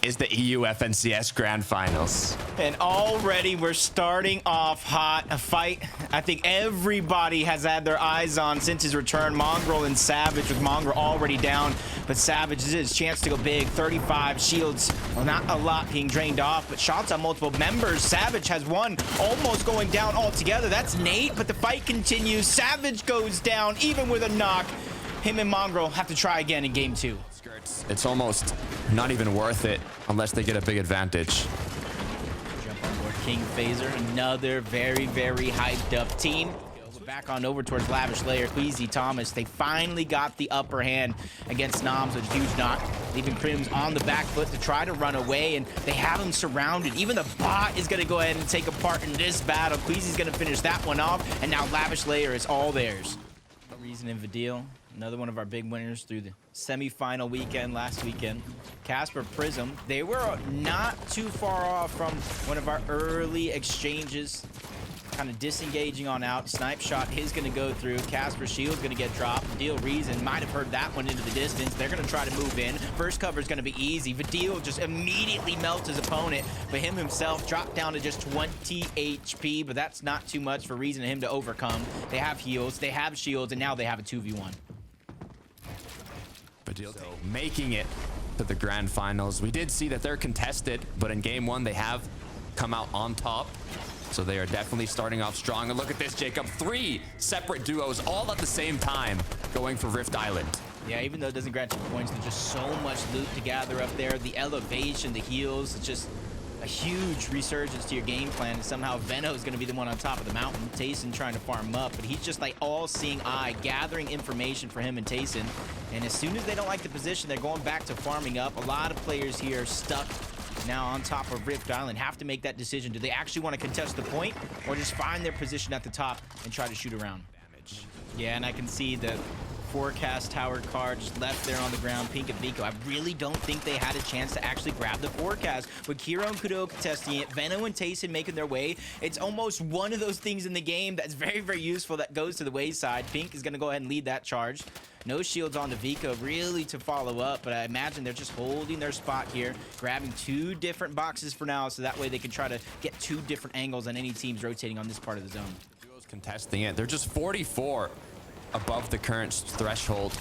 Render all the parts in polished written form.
is the EU FNCS Grand Finals. And already we're starting off hot. A fight I think everybody has had their eyes on since his return. Mongrel and Savage, with Mongrel already down, but Savage is his chance to go big. 35 shields, well, not a lot being drained off, but shots on multiple members. Savage has one, almost going down altogether. That's Nate, but the fight continues. Savage goes down, even with a knock. Him and Mongrel have to try again in game 2. It's almost not even worth it unless they get a big advantage. Jump on board King Phaser, another very, very hyped up team. Back on over towards Lavish Layer, Queasy Thomas. They finally got the upper hand against Noms with a huge knock, leaving Crims on the back foot to try to run away, and they have him surrounded. Even the bot is going to go ahead and take a part in this battle. Queasy's going to finish that one off, and now Lavish Layer is all theirs. Reason and Vidil, another one of our big winners through the semi-final weekend last weekend. Casper Prism, they were not too far off from one of our early exchanges, kind of disengaging on out. Snipe shot is going to go through. Casper shield's going to get dropped. Vidil Reason might have heard that one into the distance. They're going to try to move in. First cover is going to be easy. Vidil just immediately melts his opponent, but him himself dropped down to just 20 HP, but that's not too much for Reason and him to overcome. They have heals, they have shields, and now they have a 2v1. Vidil making it to the grand finals. We did see that they're contested, but in game 1 they have come out on top. So they are definitely starting off strong. And look at this, Jacob. 3 separate duos all at the same time going for Rift Island. Yeah, even though it doesn't grant you points, there's just so much loot to gather up there. The elevation, the heals, it's just a huge resurgence to your game plan. And somehow Veno is going to be the one on top of the mountain. Tayson trying to farm up, but he's just like all-seeing eye, gathering information for him and Tayson. And as soon as they don't like the position, they're going back to farming up. A lot of players here stuck now on top of Rift Island have to make that decision. Do they actually want to contest the point, or just find their position at the top and try to shoot around? Damage. Yeah, and I can see the forecast tower card just left there on the ground. Pink and Vico, I really don't think they had a chance to actually grab the forecast. With Kiro and Kudo contesting it, Veno and Tayson making their way, it's almost one of those things in the game that's very, very useful that goes to the wayside. Pink is going to go ahead and lead that charge. No shields on to Vico really to follow up, but I imagine they're just holding their spot here, grabbing 2 different boxes for now, so that way they can try to get 2 different angles on any teams rotating on this part of the zone. Duos contesting it. They're just 44 above the current threshold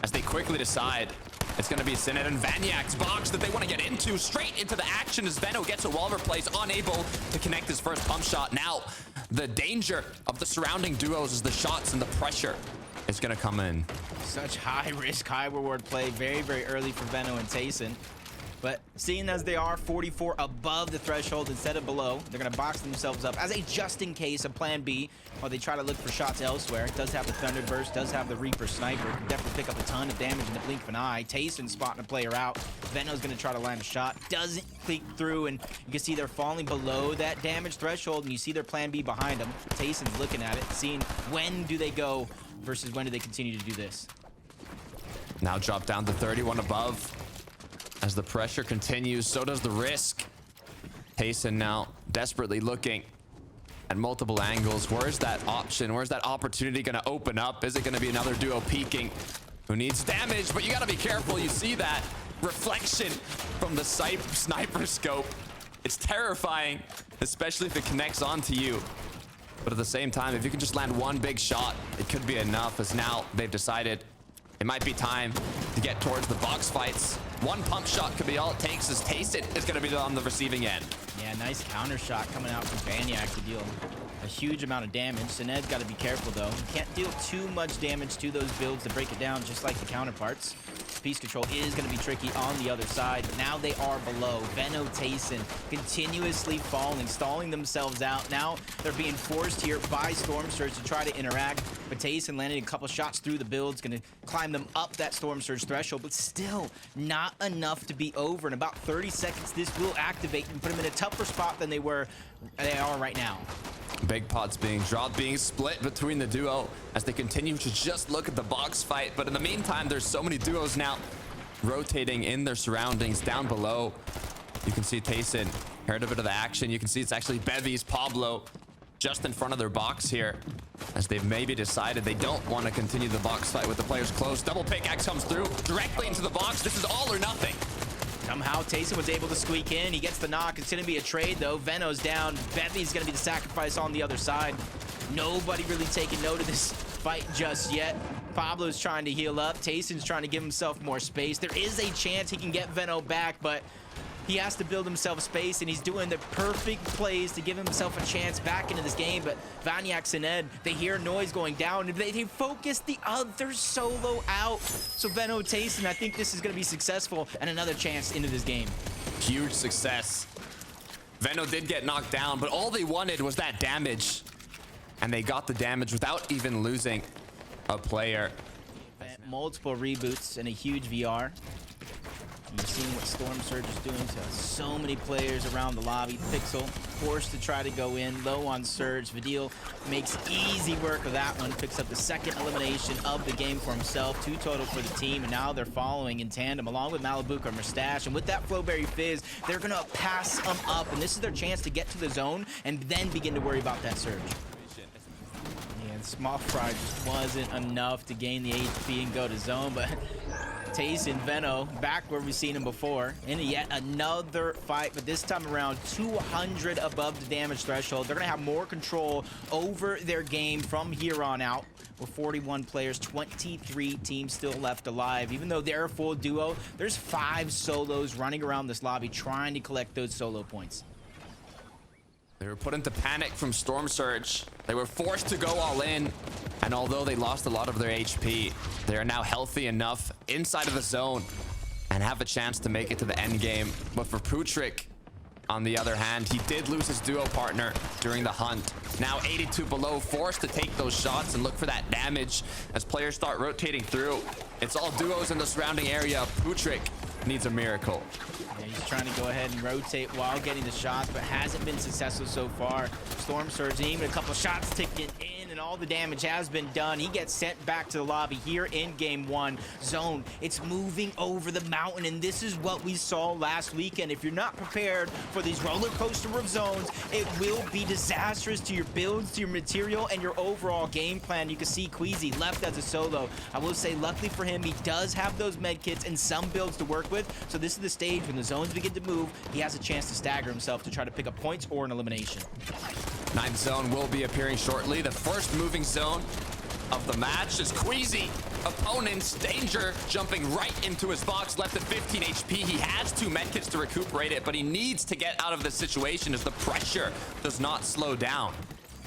as they quickly decide it's going to be Sinet and Vanyak's box that they want to get into. Straight into the action as Veno gets a wall replace, unable to connect his first pump shot. Now, the danger of the surrounding duos is the shots and the pressure is going to come in. Such high risk, high reward play very, very early for Veno and Tayson. But seeing as they are 44 above the threshold instead of below, they're going to box themselves up as a just-in-case, a plan B, while they try to look for shots elsewhere. It does have the Thunderburst, does have the Reaper Sniper. Can definitely pick up a ton of damage in the blink of an eye. Tayson spotting a player out. Veno's going to try to land a shot. Doesn't click through, and you can see they're falling below that damage threshold, and you see their plan B behind them. Tayson's looking at it, seeing when do they go versus when do they continue to do this. Now drop down to 31 above. As the pressure continues, so does the risk. Tayson now desperately looking at multiple angles. Where's that option? Where's that opportunity going to open up? Is it going to be another duo peeking who needs damage? But you got to be careful. You see that reflection from the sniper scope. It's terrifying, especially if it connects onto you. But at the same time, if you can just land one big shot, it could be enough, as now they've decided it might be time to get towards the box fights. One pump shot could be all it takes, as Tayson is going to be on the receiving end. Yeah, nice counter shot coming out from Banyak to deal a huge amount of damage. Sined's got to be careful, though. You can't deal too much damage to those builds to break it down, just like the counterparts. Piece control is going to be tricky on the other side, but now they are below. Veno, Tayson continuously falling, stalling themselves out. Now they're being forced here by Storm Surge to try to interact, but Tayson landing a couple shots through the builds, going to climb them up that Storm Surge threshold, but still not enough to be over. In about 30 seconds, this will activate and put them in a tougher spot than they are right now. Big pots being dropped, being split between the duo as they continue to just look at the box fight. But in the meantime, there's so many duos now rotating in their surroundings down below. You can see Tayson heard a bit of the action. You can see it's actually Bevy's Pablo just in front of their box here, as they've maybe decided they don't want to continue the box fight with the players close. Double pickaxe comes through directly into the box. This is all or nothing. Somehow Taysom was able to squeak in. He gets the knock. It's going to be a trade, though. Veno's down. Bevy's going to be the sacrifice on the other side. Nobody really taking note of this fight just yet. Pablo's trying to heal up. Tayson's trying to give himself more space. There is a chance he can get Veno back, but he has to build himself space, and he's doing the perfect plays to give himself a chance back into this game. But Vaniax and Ed, they hear noise going down, and they focus the other solo out. So Veno, Tayson, I think this is going to be successful, and another chance into this game. Huge success. Veno did get knocked down, but all they wanted was that damage. And they got the damage without even losing a player. Multiple reboots and a huge VR. You're seeing what Storm Surge is doing to so many players around the lobby. Pixel forced to try to go in, low on Surge. Vidil makes easy work of that one, picks up the second elimination of the game for himself. 2 total for the team, and now they're following in tandem along with Malibuka Mustache. And with that Flowberry Fizz, they're gonna pass them up, and this is their chance to get to the zone and then begin to worry about that Surge. And Small Fry just wasn't enough to gain the HP and go to zone, but Tayson, Veno, back where we've seen him before, in yet another fight, but this time around 200 above the damage threshold. They're gonna have more control over their game from here on out. With 41 players, 23 teams still left alive. Even though they're a full duo, there's 5 solos running around this lobby trying to collect those solo points. They were put into panic from Storm Surge. They were forced to go all in. And although they lost a lot of their HP, they are now healthy enough inside of the zone and have a chance to make it to the end game. But for Putrick, on the other hand, he did lose his duo partner during the hunt. Now 82 below, forced to take those shots and look for that damage as players start rotating through. It's all duos in the surrounding area. Putrick needs a miracle. Yeah, he's trying to go ahead and rotate while getting the shots, but hasn't been successful so far. Storm Surge, even a couple shots ticking in, and all the damage has been done. He gets sent back to the lobby here in game 1. Zone, it's moving over the mountain, and this is what we saw last weekend. If you're not prepared for these roller coaster of zones, it will be disastrous to your builds, to your material, and your overall game plan. You can see Queasy left as a solo. I will say, luckily for him, he does have those med kits and some builds to work with, so this is the stage when the zones begin to move, he has a chance to stagger himself to try to pick up points or an elimination. 9th zone will be appearing shortly. The first moving zone of the match is Queasy. Opponents, danger, jumping right into his box, left at 15 HP. He has 2 medkits to recuperate it, but he needs to get out of this situation as the pressure does not slow down.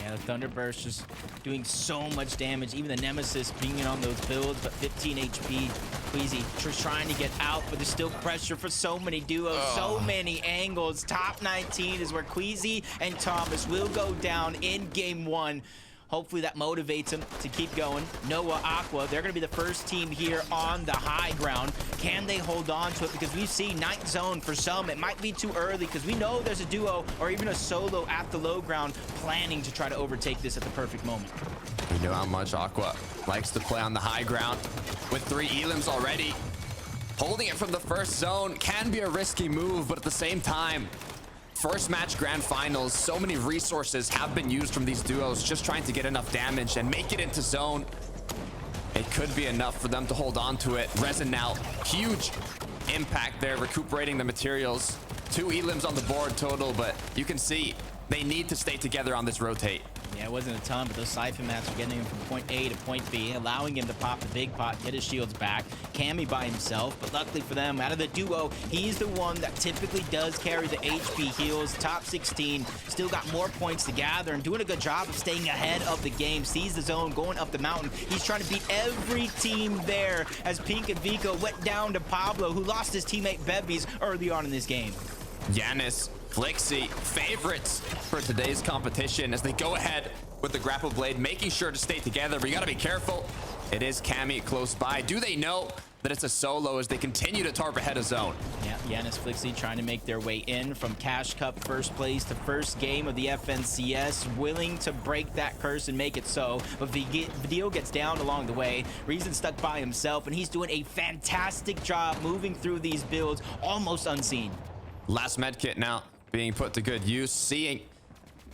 Yeah, the Thunderburst just doing so much damage. Even the Nemesis being in on those builds, but 15 HP. Queasy just trying to get out, but there's still pressure for so many duos, so many angles. Top 19 is where Queasy and Thomas will go down in game 1. Hopefully that motivates him to keep going. Noah, Aqua, they're going to be the first team here on the high ground. Can they hold on to it? Because we see 9th zone for some. It might be too early because we know there's a duo or even a solo at the low ground planning to try to overtake this at the perfect moment. We know how much Aqua likes to play on the high ground with 3 elims already. Holding it from the first zone can be a risky move, but at the same time, first match grand finals, so many resources have been used from these duos just trying to get enough damage and make it into zone. It could be enough for them to hold on to it. Ryzen now, huge impact there, recuperating the materials. 2 elims on the board total, but you can see they need to stay together on this rotate. Yeah, it wasn't a ton, but those siphon mats are getting him from point A to point B, allowing him to pop the big pot, get his shields back. Cammy by himself, but luckily for them, out of the duo, he's the one that typically does carry the HP heals. Top 16, still got more points to gather and doing a good job of staying ahead of the game. Sees the zone, going up the mountain. He's trying to beat every team there as Pink and Vico went down to Pablo, who lost his teammate Bevies early on in this game. Giannis, Flixie, favorites for today's competition as they go ahead with the grapple blade, making sure to stay together, but you gotta be careful. It is Cammy close by. Do they know that it's a solo as they continue to tarp ahead of zone? Yeah, Giannis, Flixie trying to make their way in from Cash Cup first place to first game of the FNCS, willing to break that curse and make it so, but Vidil gets down along the way. Reason stuck by himself, and he's doing a fantastic job moving through these builds, almost unseen. Last medkit now being put to good use, seeing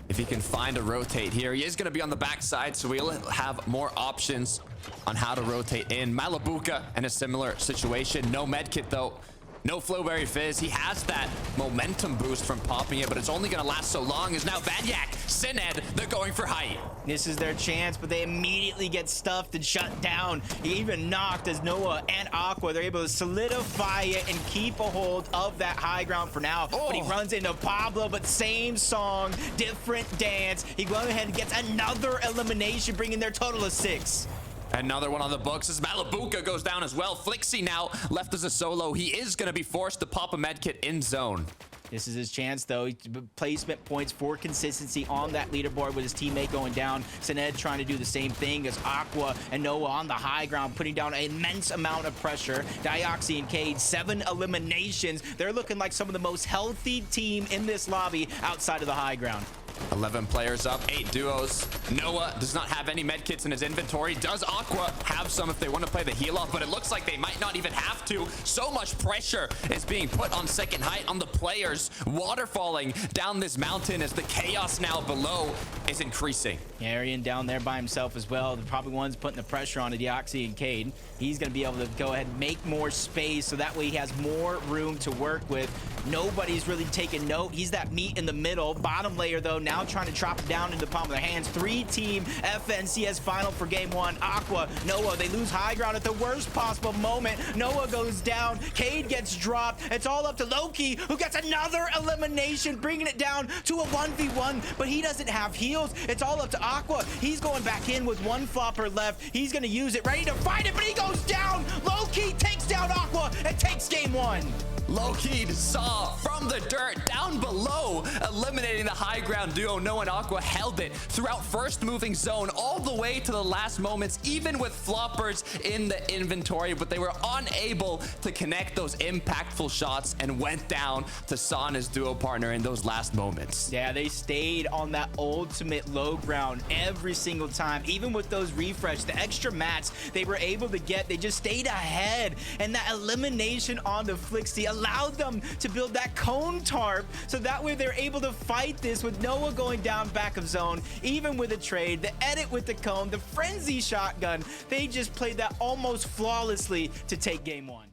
if he can find a rotate here. He is going to be on the backside, so we'll have more options on how to rotate in. Malibuka in a similar situation. No medkit, though. No Flowberry Fizz. He has that momentum boost from popping it, but it's only going to last so long as now Vanyak, Sined, they're going for height. This is their chance, but they immediately get stuffed and shut down. He even knocked as Noah and Aqua, they're able to solidify it and keep a hold of that high ground for now. But he runs into Pablo, but same song, different dance. He goes ahead and gets another elimination, bringing their total of 6. Another one on the books as Malibuka goes down as well. Flixie now left as a solo. He is going to be forced to pop a medkit in zone. This is his chance, though. Placement points for consistency on that leaderboard with his teammate going down. Sined trying to do the same thing as Aqua and Noah on the high ground, putting down an immense amount of pressure. Dioxy and Cade, 7 eliminations. They're looking like some of the most healthy team in this lobby outside of the high ground. 11 players up, 8 duos. Noah does not have any medkits in his inventory. Does Aqua have some if they want to play the heal off? But it looks like they might not even have to. So much pressure is being put on second height on the players. Waterfalling down this mountain as the chaos now below is increasing. Arian down there by himself as well. The probably one's putting the pressure on Dioxy and Cade. He's going to be able to go ahead and make more space so that way he has more room to work with. Nobody's really taking note. He's that meat in the middle. Bottom layer, though, now trying to chop it down into the palm of their hands. 3-team FNCS final for game 1. Aqua, Noah, they lose high ground at the worst possible moment. Noah goes down. Cade gets dropped. It's all up to Loki, who gets another elimination, bringing it down to a 1v1, but he doesn't have heals. It's all up to Aqua. He's going back in with 1 flopper left. He's going to use it, ready to fight it, but he goes down. Loki takes down Aqua and takes game 1. Low-key saw from the dirt down below, eliminating the high ground duo. Noah and Aqua held it throughout first moving zone all the way to the last moments, even with floppers in the inventory, but they were unable to connect those impactful shots and went down to Saw and his duo partner in those last moments. Yeah, they stayed on that ultimate low ground every single time. Even with those refresh, the extra mats they were able to get, they just stayed ahead. And that elimination on the Flixie allowed them to build that cone tarp, so that way they're able to fight this with Noah going down back of zone, even with a trade, the edit with the cone, the frenzy shotgun. They just played that almost flawlessly to take game 1.